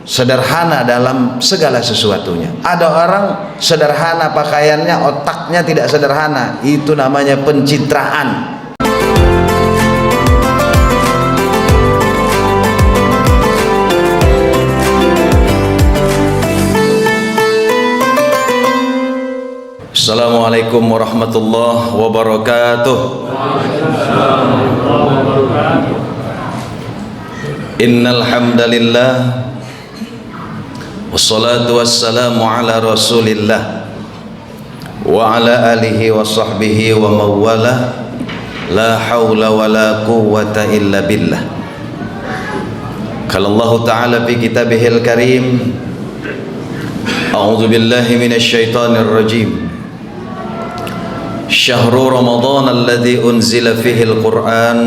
sederhana dalam segala sesuatunya. Ada orang sederhana pakaiannya, otaknya tidak sederhana. Itu namanya pencitraan. Assalamualaikum warahmatullahi wabarakatuh. Innal hamdalillah wassalatu wassalamu ala Rasulillah wa ala alihi wa sahbihi wa mawala. La haula wa la quwwata illa billah. Qala Allah Ta'ala fi kitabihil karim, a'udzu billahi minasy syaithanir rajim. Syahrul Ramadan alladzi unzila fihi al-Qur'an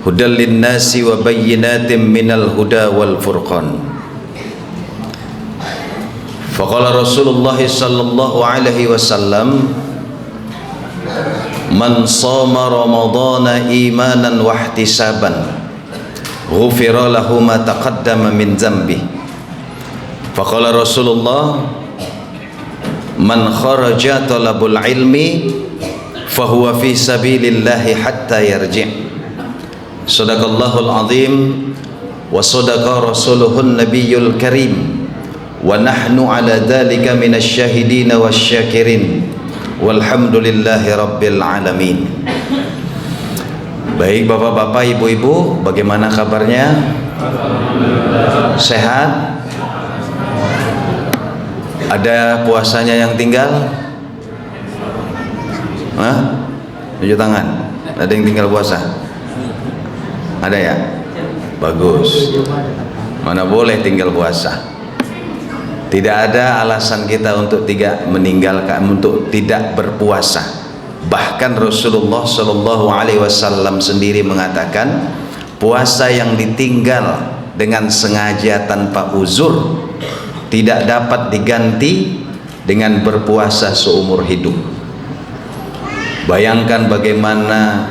hudal lin-nasi wa bayyinatin minal huda wal furqan. Faqala Rasulullah sallallahu alaihi wasallam, man shama Ramadana imanan wa ihtisaban ghufira lahu ma taqaddama min dzambi. Faqala Rasulullah, man kharaja talabul ilmi fahuwa fi sabilillahi hatta yarji'. Sadaqallahul azim wa sadaqa rasuluhun nabiyyul karim wa nahnu ala dhalika minasy syahidin wasyakirin walhamdulillahi rabbil alamin. Baik bapak-bapak, ibu-ibu, bagaimana kabarnya? Sehat? Ada puasanya yang tinggal? Hah? Tunjuk tangan. Ada yang tinggal puasa? Ada ya? Bagus. Mana boleh tinggal puasa. Tidak ada alasan kita untuk tidak meninggalkan, untuk tidak berpuasa. Bahkan Rasulullah Shallallahu Alaihi Wasallam sendiri mengatakan, puasa yang ditinggal dengan sengaja tanpa uzur tidak dapat diganti dengan berpuasa seumur hidup. Bayangkan bagaimana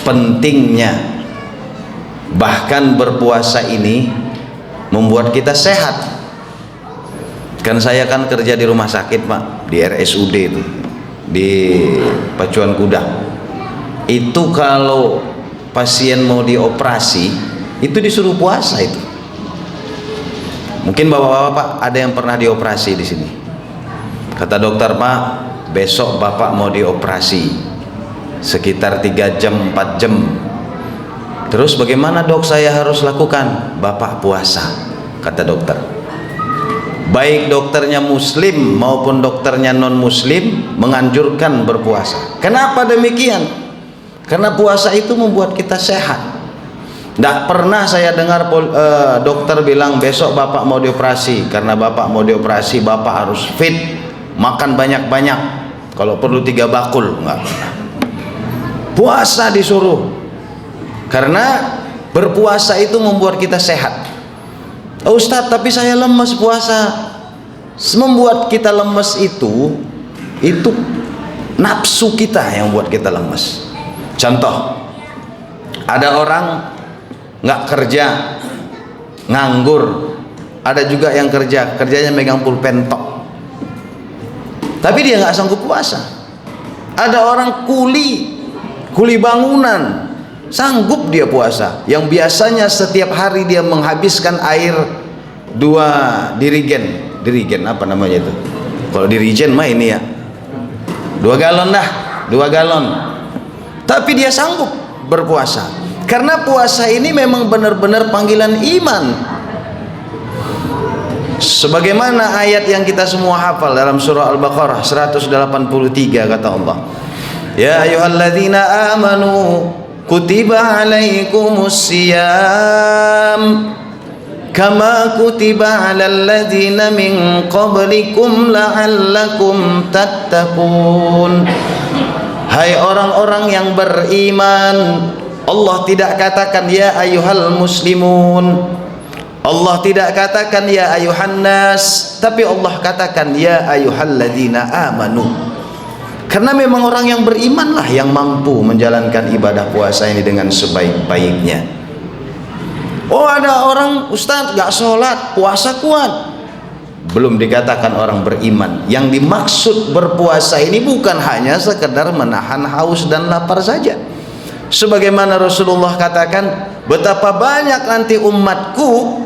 pentingnya, bahkan berpuasa ini membuat kita sehat. Kan saya kan kerja di rumah sakit Pak, di RSUD itu, di Pacuan Kuda. Itu kalau pasien mau dioperasi, itu disuruh puasa itu. Mungkin bapak-bapak ada yang pernah dioperasi di sini. Kata dokter, Pak, besok bapak mau dioperasi sekitar 3 jam 4 jam. Terus bagaimana dok saya harus lakukan? Bapak puasa, kata dokter. Baik dokternya muslim maupun dokternya non muslim menganjurkan berpuasa. Kenapa demikian? Karena puasa itu membuat kita sehat. Tidak pernah saya dengar dokter bilang besok bapak mau dioperasi, karena bapak mau dioperasi bapak harus fit, makan banyak-banyak, kalau perlu 3 bakul. Enggak pernah. Puasa disuruh, karena berpuasa itu membuat kita sehat. Oh, Ustadz, tapi saya lemes puasa. Membuat kita lemes itu nafsu kita yang buat kita lemes. Contoh, ada orang nggak kerja, nganggur. Ada juga yang kerjanya megang pulpen tok, tapi dia nggak sanggup puasa. Ada orang kuli bangunan, sanggup dia puasa, yang biasanya setiap hari dia menghabiskan air 2 dirigen apa namanya itu, kalau dirigen mah ini ya 2 galon dah, 2 galon, tapi dia sanggup berpuasa. Karena puasa ini memang benar-benar panggilan iman. Sebagaimana ayat yang kita semua hafal dalam surah Al-Baqarah 183, kata Allah, ya ayyuhalladzina amanu kutiba alaikumus siyam kama kutiba alal ladzina min qablikum la'allakum tattaqun. Hai orang-orang yang beriman, Allah tidak katakan ya ayyuhal muslimun, Allah tidak katakan ya ayuhan nas, tapi Allah katakan ya ayyuhalladzina amanu. Karena memang orang yang berimanlah yang mampu menjalankan ibadah puasa ini dengan sebaik-baiknya. Oh, ada orang Ustadz gak sholat, puasa kuat. Belum dikatakan orang beriman. Yang dimaksud berpuasa ini bukan hanya sekedar menahan haus dan lapar saja. Sebagaimana Rasulullah katakan, betapa banyak nanti umatku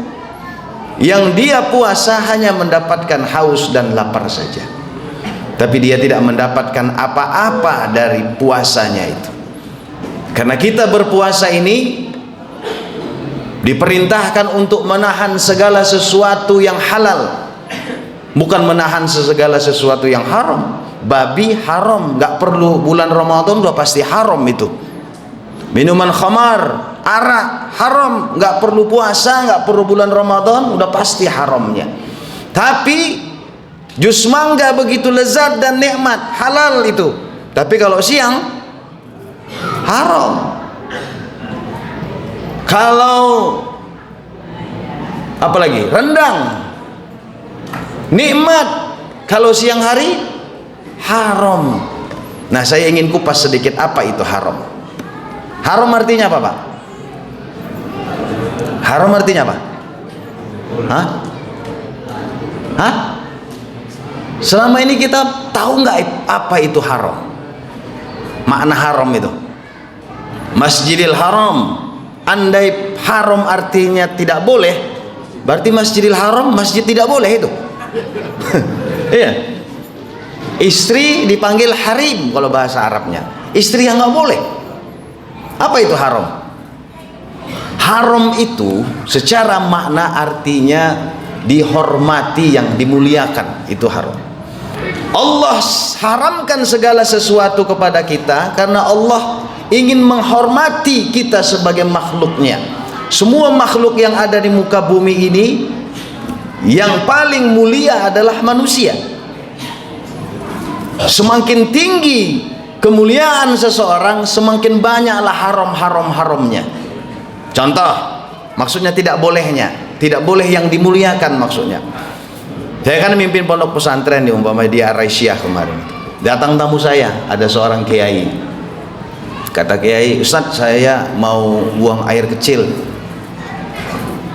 yang dia puasa hanya mendapatkan haus dan lapar saja, tapi dia tidak mendapatkan apa-apa dari puasanya itu. Karena kita berpuasa ini diperintahkan untuk menahan segala sesuatu yang halal, bukan menahan segala sesuatu yang haram. Babi haram, gak perlu bulan Ramadan udah pasti haram itu. Minuman khamar, arak haram, gak perlu puasa, gak perlu bulan Ramadan udah pasti haramnya. Tapi jus mangga begitu lezat dan nikmat, halal itu. Tapi kalau siang haram. Kalau apalagi rendang nikmat, kalau siang hari haram. Nah, saya ingin kupas sedikit apa itu haram. Haram artinya apa, Pak? Haram artinya apa? Hah? Hah? Selama ini kita tahu nggak apa itu haram? Makna haram itu. Masjidil Haram, andai haram artinya tidak boleh, berarti Masjidil Haram masjid tidak boleh itu. Iya. Istri dipanggil harim kalau bahasa Arabnya. Istri yang nggak boleh. Apa itu haram? Haram itu secara makna artinya dihormati, yang dimuliakan, itu haram. Allah haramkan segala sesuatu kepada kita karena Allah ingin menghormati kita sebagai makhluknya. Semua makhluk yang ada di muka bumi ini, yang paling mulia adalah manusia. Semakin tinggi kemuliaan seseorang, semakin banyaklah haramnya. Contoh, maksudnya tidak bolehnya, tidak boleh yang dimuliakan maksudnya. Saya kan memimpin pondok pesantren di umpama di Araisyah kemarin. Datang tamu saya, ada seorang kiai. Kata kiai, Ustadz saya mau buang air kecil.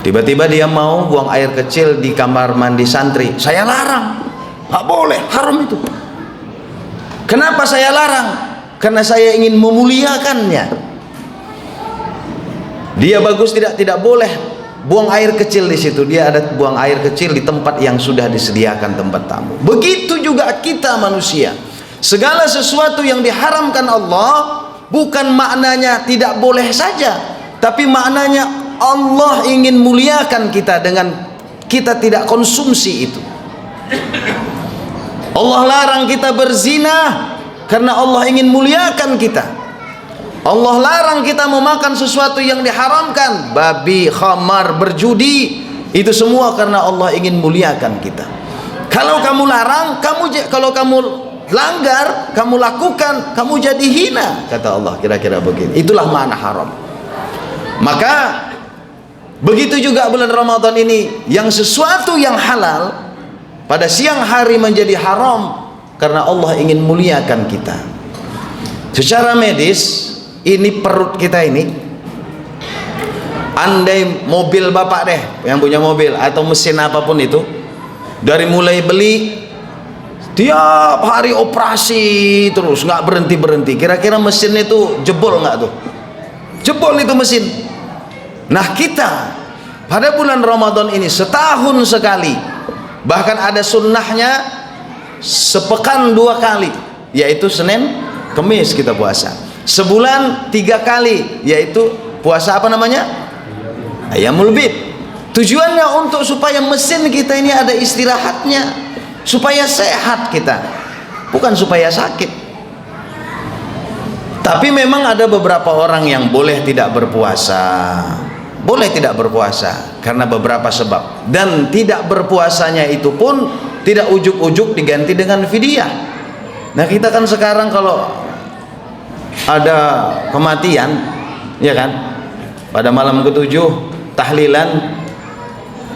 Tiba-tiba dia mau buang air kecil di kamar mandi santri. Saya larang, nggak boleh, haram itu. Kenapa saya larang? Karena saya ingin memuliakannya. Dia bagus tidak boleh buang air kecil di situ. Dia ada buang air kecil di tempat yang sudah disediakan tempat tamu. Begitu juga kita manusia. Segala sesuatu yang diharamkan Allah bukan maknanya tidak boleh saja, tapi maknanya Allah ingin muliakan kita dengan kita tidak konsumsi itu. Allah larang kita berzina karena Allah ingin muliakan kita. Allah larang kita memakan sesuatu yang diharamkan, babi, khamar, berjudi, itu semua karena Allah ingin muliakan kita. Kalau kamu larang, kalau kamu langgar, kamu lakukan, kamu jadi hina, kata Allah, kira-kira begitu. Itulah makna haram. Maka begitu juga bulan Ramadan ini, yang sesuatu yang halal pada siang hari menjadi haram karena Allah ingin muliakan kita. Secara medis, ini perut kita ini, andai mobil bapak deh yang punya mobil atau mesin apapun itu, dari mulai beli tiap hari operasi terus nggak berhenti, kira-kira mesin itu jebol nggak tuh? Jebol itu mesin. Nah, kita pada bulan Ramadan ini setahun sekali, bahkan ada sunnahnya sepekan 2 kali, yaitu Senin Kemis kita puasa. Sebulan 3 kali, yaitu puasa apa namanya? Ayyamul Bid. Tujuannya untuk supaya mesin kita ini ada istirahatnya, supaya sehat kita, bukan supaya sakit. Tapi memang ada beberapa orang yang boleh tidak berpuasa, karena beberapa sebab, dan tidak berpuasanya itu pun tidak ujuk-ujuk diganti dengan fidyah. Nah, kita kan sekarang kalau ada kematian, ya kan, pada malam ke-7 tahlilan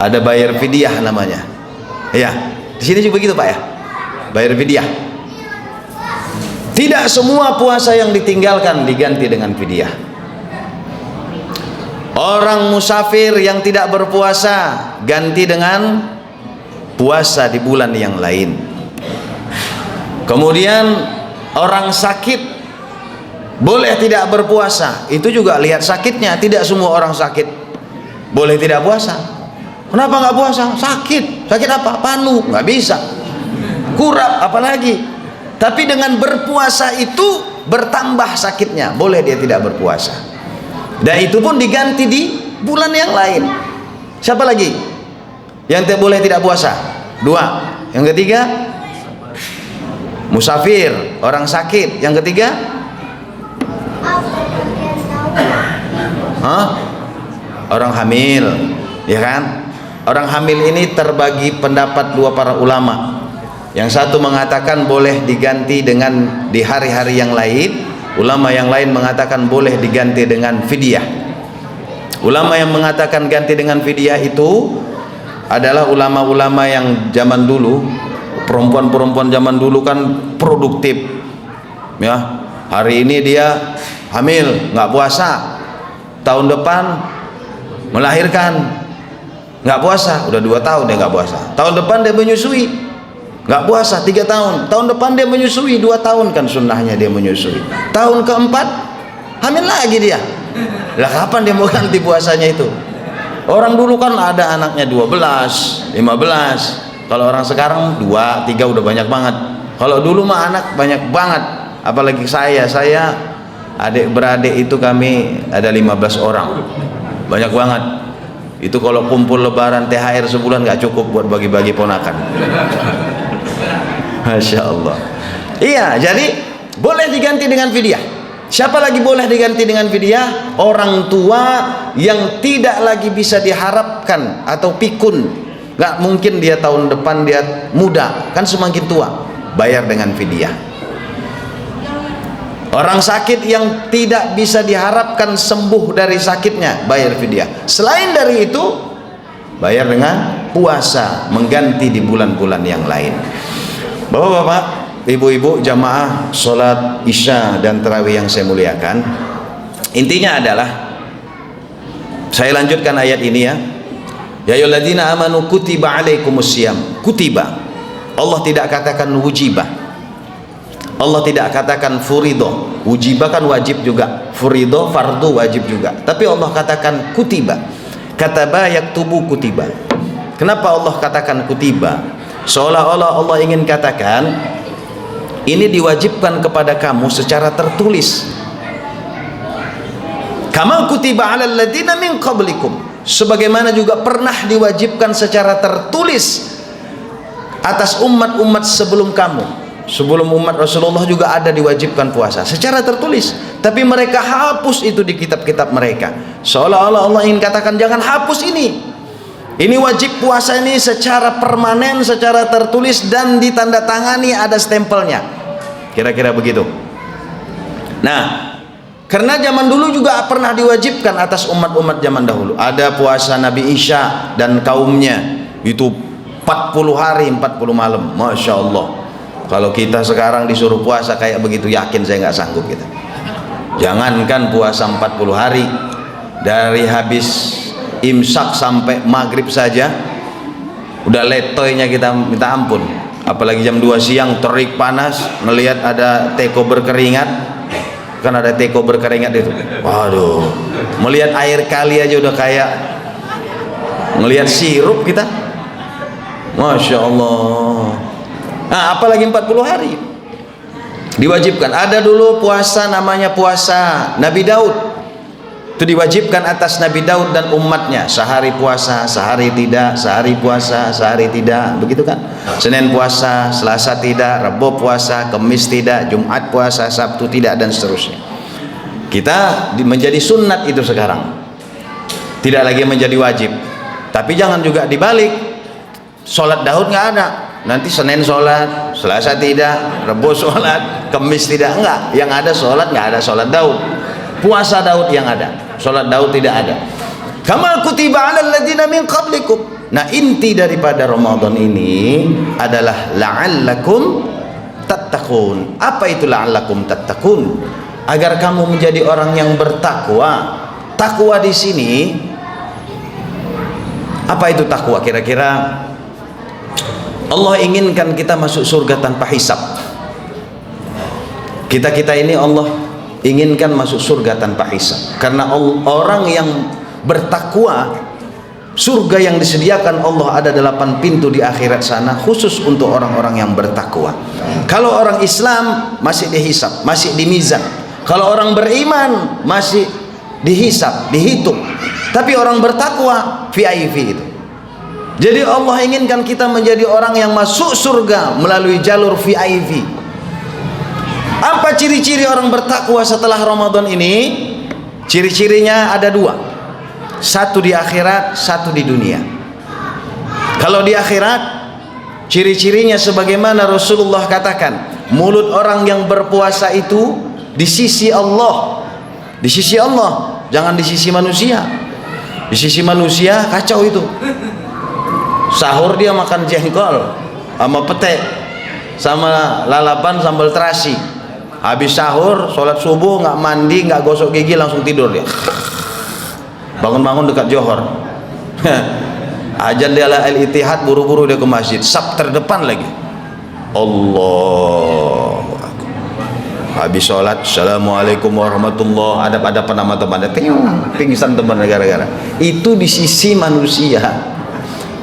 ada bayar fidyah namanya. Ya, di sini juga begitu Pak ya, bayar fidyah. Tidak semua puasa yang ditinggalkan diganti dengan fidyah. Orang musafir yang tidak berpuasa ganti dengan puasa di bulan yang lain. Kemudian orang sakit boleh tidak berpuasa, itu juga lihat sakitnya. Tidak semua orang sakit boleh tidak puasa. Kenapa nggak puasa? Sakit. Sakit apa? Panu, nggak bisa. Kurap apalagi. Tapi dengan berpuasa itu bertambah sakitnya, boleh dia tidak berpuasa. Dan itu pun diganti di bulan yang lain. Siapa lagi yang boleh tidak puasa? 2. Yang ketiga, musafir, orang sakit. Yang ketiga, orang hamil, ya kan? Orang hamil ini terbagi pendapat 2 para ulama. Yang satu mengatakan boleh diganti dengan di hari-hari yang lain. Ulama yang lain mengatakan boleh diganti dengan fidyah. Ulama yang mengatakan ganti dengan fidyah itu adalah ulama-ulama yang zaman dulu. Perempuan-perempuan zaman dulu kan produktif, ya. Hari ini dia hamil, nggak puasa. Tahun depan melahirkan, nggak puasa. Udah 2 tahun dia nggak puasa. Tahun depan dia menyusui, nggak puasa 3 tahun. Tahun depan dia menyusui 2 tahun, kan sunnahnya dia menyusui. Tahun keempat hamil lagi dia. Lah kapan dia mau ganti puasanya itu? Orang dulu kan ada anaknya 12, 15. Kalau orang sekarang 2, 3 udah banyak banget. Kalau dulu mah anak banyak banget. Apalagi saya adik beradik itu kami ada 15 orang. Banyak banget. Itu kalau kumpul lebaran THR sebulan nggak cukup buat bagi-bagi ponakan. Masya Allah. Iya, jadi boleh diganti dengan fidyah. Siapa lagi boleh diganti dengan fidyah? Orang tua yang tidak lagi bisa diharapkan atau pikun. Nggak mungkin dia tahun depan dia muda, kan semakin tua. Bayar dengan fidyah. Orang sakit yang tidak bisa diharapkan sembuh dari sakitnya, bayar fidyah. Selain dari itu, bayar dengan puasa, mengganti di bulan-bulan yang lain. Bapak-bapak, ibu-ibu, jamaah sholat isya dan tarawih yang saya muliakan, intinya adalah, saya lanjutkan ayat ini ya. Ya ayyuhalladzina amanu kutiba alaikumusiyam. Kutiba, Allah tidak katakan wujibah, Allah tidak katakan furido. Wujibah kan wajib juga, furido fardu wajib juga. Tapi Allah katakan kutiba. Kataba yaktubu kutiba. Kenapa Allah katakan kutiba? Seolah-olah Allah ingin katakan ini diwajibkan kepada kamu secara tertulis. Kama kutiba 'alal ladzina min qablikum. Sebagaimana juga pernah diwajibkan secara tertulis atas umat-umat sebelum kamu. Sebelum umat Rasulullah juga ada diwajibkan puasa secara tertulis, tapi mereka hapus itu di kitab-kitab mereka. Seolah-olah Allah ingin katakan jangan hapus ini. Ini wajib puasa ini secara permanen, secara tertulis dan ditandatangani, ada stempelnya. Kira-kira begitu. Nah, karena zaman dulu juga pernah diwajibkan atas umat-umat zaman dahulu. Ada puasa Nabi Isa dan kaumnya, itu 40 hari 40 malam. Masya Allah. Kalau kita sekarang disuruh puasa kayak begitu, yakin saya nggak sanggup kita. Jangankan puasa 40 hari, dari habis imsak sampai maghrib saja udah letoynya kita minta ampun. Apalagi jam 2 siang terik panas, melihat ada teko berkeringat, kan ada teko berkeringat itu, waduh, melihat air kali aja udah kayak melihat sirup kita. Masya Allah. Nah, apalagi 40 hari diwajibkan. Ada dulu puasa namanya puasa Nabi Daud, itu diwajibkan atas Nabi Daud dan umatnya. Sehari puasa, sehari tidak, sehari puasa, sehari tidak, begitu kan. Senin puasa, Selasa tidak, Rabu puasa, Kamis tidak, Jumat puasa, Sabtu tidak, dan seterusnya. Kita menjadi sunat itu sekarang, tidak lagi menjadi wajib. Tapi jangan juga dibalik. Sholat Daud nggak ada, nanti Senin sholat, Selasa tidak, Rabu sholat, Kamis tidak. Enggak, yang ada sholat, nggak ada sholat Daud. Puasa Daud yang ada, sholat Daud tidak ada. Kama kutiba 'alal ladzina min qablikum. Nah, inti daripada Ramadan ini adalah la'allakum tattaqun. Apa itu la'allakum tattaqun? Agar kamu menjadi orang yang bertakwa. takwa di sini, apa itu takwa? Kira-kira Allah inginkan kita masuk surga tanpa hisab. Kita ini Allah inginkan masuk surga tanpa hisab, karena orang yang bertakwa, surga yang disediakan Allah ada 8 pintu di akhirat sana khusus untuk orang-orang yang bertakwa. Kalau orang Islam masih dihisab, masih dimizan. Kalau orang beriman masih dihisab, dihitung. Tapi orang bertakwa VIP itu. Jadi Allah inginkan kita menjadi orang yang masuk surga melalui jalur VIP. Apa ciri-ciri orang bertakwa setelah Ramadan ini? Ciri-cirinya ada 2. Satu di akhirat, satu di dunia. Kalau di akhirat, ciri-cirinya sebagaimana Rasulullah katakan, mulut orang yang berpuasa itu di sisi Allah. Di sisi Allah, jangan di sisi manusia. Di sisi manusia kacau itu. Sahur dia makan jengkol sama pete, sama lalapan sambal terasi. Habis sahur, sholat subuh, nggak mandi, nggak gosok gigi, langsung tidur dia. Bangun-bangun dekat Johor. Ajan dia Al-Ittihad, buru-buru dia ke masjid, saf terdepan lagi. Allah. Habis sholat, assalamualaikum warahmatullah, adab-adab nama teman, pingsan teman gara-gara. Itu di sisi manusia.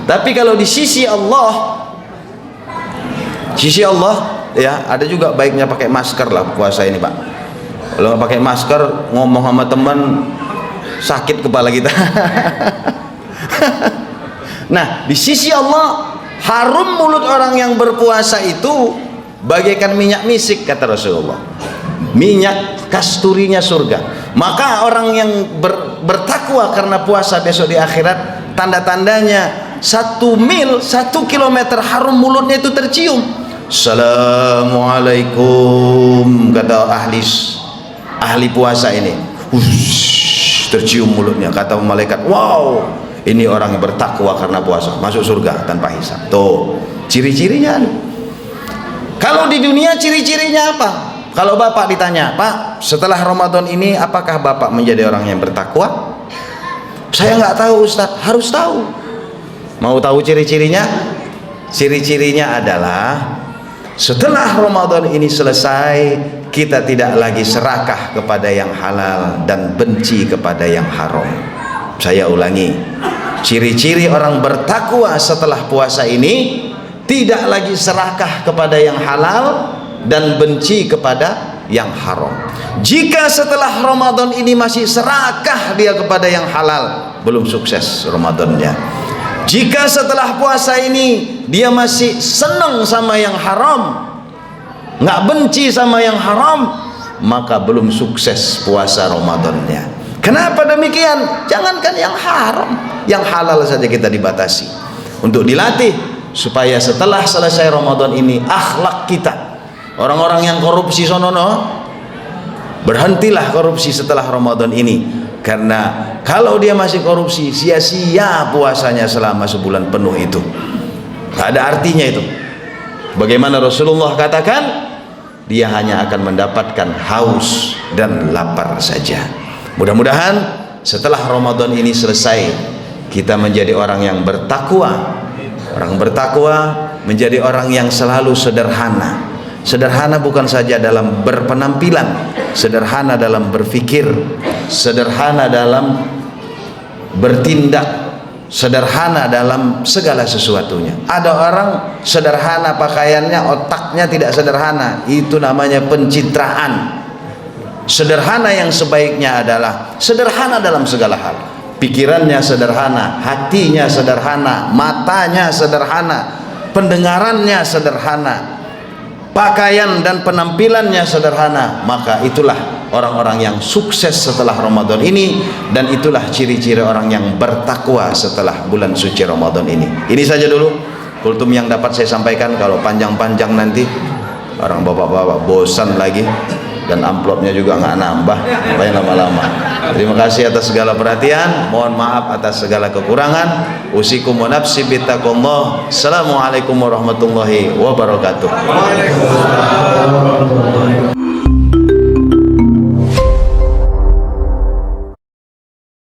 Tapi kalau di sisi Allah, ya ada juga baiknya pakai masker lah puasa ini Pak. Kalau nggak pakai masker, ngomong sama teman sakit kepala kita. Nah, di sisi Allah, harum mulut orang yang berpuasa itu bagaikan minyak misik, kata Rasulullah. Minyak kasturinya surga. Maka orang yang bertakwa karena puasa besok di akhirat, tanda-tandanya 1 mil, 1 kilometer harum mulutnya itu tercium. Assalamualaikum, kata ahli puasa ini. Tercium mulutnya, kata malaikat, wow, ini orang yang bertakwa karena puasa, masuk surga tanpa hisab. Tuh ciri-cirinya. Kalau di dunia ciri-cirinya apa? Kalau bapak ditanya, Pak, setelah Ramadan ini apakah bapak menjadi orang yang bertakwa? Saya nggak tahu Ustaz. Harus tahu. Mau tahu ciri-cirinya? Ciri-cirinya adalah setelah Ramadan ini selesai, kita tidak lagi serakah kepada yang halal dan benci kepada yang haram. Saya ulangi, ciri-ciri orang bertakwa setelah puasa ini, tidak lagi serakah kepada yang halal dan benci kepada yang haram. Jika setelah Ramadan ini masih serakah dia kepada yang halal, belum sukses Ramadannya. Jika setelah puasa ini dia masih senang sama yang haram, nggak benci sama yang haram, maka belum sukses puasa Ramadannya. Kenapa demikian? Jangankan yang haram, yang halal saja kita dibatasi untuk dilatih supaya setelah selesai Ramadan ini akhlak kita, orang-orang yang korupsi sonono, berhentilah korupsi setelah Ramadan ini. Karena kalau dia masih korupsi, sia-sia puasanya selama sebulan penuh itu, gak ada artinya itu. Bagaimana Rasulullah katakan, dia hanya akan mendapatkan haus dan lapar saja. Mudah-mudahan setelah Ramadan ini selesai, kita menjadi orang yang bertakwa. Orang bertakwa menjadi orang yang selalu sederhana. Sederhana bukan saja dalam berpenampilan, sederhana dalam berpikir, sederhana dalam bertindak, sederhana dalam segala sesuatunya. Ada orang sederhana pakaiannya, otaknya tidak sederhana, itu namanya pencitraan. Sederhana yang sebaiknya adalah sederhana dalam segala hal. Pikirannya sederhana, hatinya sederhana, matanya sederhana, pendengarannya sederhana, pakaian dan penampilannya sederhana. Maka itulah orang-orang yang sukses setelah Ramadan ini, dan itulah ciri-ciri orang yang bertakwa setelah bulan suci Ramadan ini. Ini saja dulu kultum yang dapat saya sampaikan. Kalau panjang-panjang nanti orang bapak-bapak bosan lagi, dan amplopnya juga nggak nambah, ngapain lama-lama. Terima kasih atas segala perhatian, mohon maaf atas segala kekurangan. Usikum wa nafsi bittaqullah. Assalamualaikum warahmatullahi wabarakatuh.